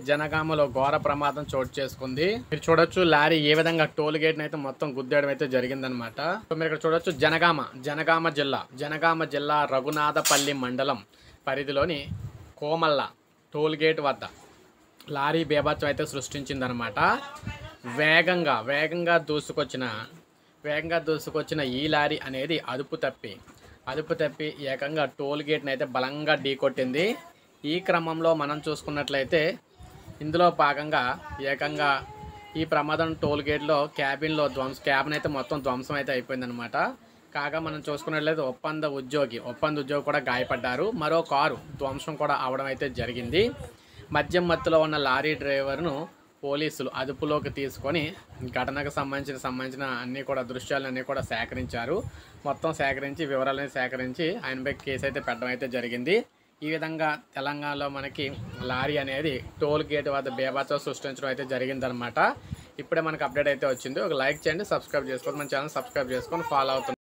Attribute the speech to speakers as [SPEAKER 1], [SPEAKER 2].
[SPEAKER 1] జనగామలో ఘోర ప్రమాదం చోటు చేసుకుంది. మీరు చూడొచ్చు లారీ ఏ విధంగా టోల్ గేట్ అయితే మొత్తం గుద్దేయడం అయితే జరిగిందనమాట. మీరు ఇక్కడ చూడొచ్చు జనగామ జిల్లా రఘునాథపల్లి మండలం పరిధిలోని కోమల్ల టోల్ గేట్ వద్ద లారీ బీభత్సం అయితే సృష్టించిందనమాట. వేగంగా దూసుకొచ్చిన ఈ లారీ అనేది అదుపు తప్పి ఏకంగా టోల్ గేట్ని అయితే బలంగా ఢీకొట్టింది. ఈ క్రమంలో మనం చూసుకున్నట్లయితే ఇందులో భాగంగా ఏకంగా ఈ ప్రమాదం టోల్ గేట్లో క్యాబిన్ అయితే మొత్తం ధ్వంసం అయితే అయిపోయిందనమాట. కాగా మనం చూసుకున్నట్లయితే ఒప్పంద ఉద్యోగి కూడా గాయపడ్డారు. మరో కారు ధ్వంసం కూడా అవడం అయితే జరిగింది. మద్యం మత్తులో ఉన్న లారీ డ్రైవర్ను పోలీసులు అదుపులోకి తీసుకొని ఘటనకు సంబంధించిన అన్ని కూడా దృశ్యాలన్నీ కూడా వివరాలను సేకరించి ఆయనపై కేసు అయితే పెట్టడం అయితే జరిగింది. ఈ విధంగా తెలంగాణలో మనకి లారీ అనేది టోల్ గేట్ వద్ద బీభత్సం సృష్టించడం అయితే జరిగిందనమాట. ఇప్పుడే మనకు అప్డేట్ అయితే వచ్చింది. ఒక లైక్ చేయండి, సబ్స్క్రైబ్ చేసుకోండి, మన ఛానల్ సబ్స్క్రైబ్ చేసుకొని ఫాలో అవుతుంది.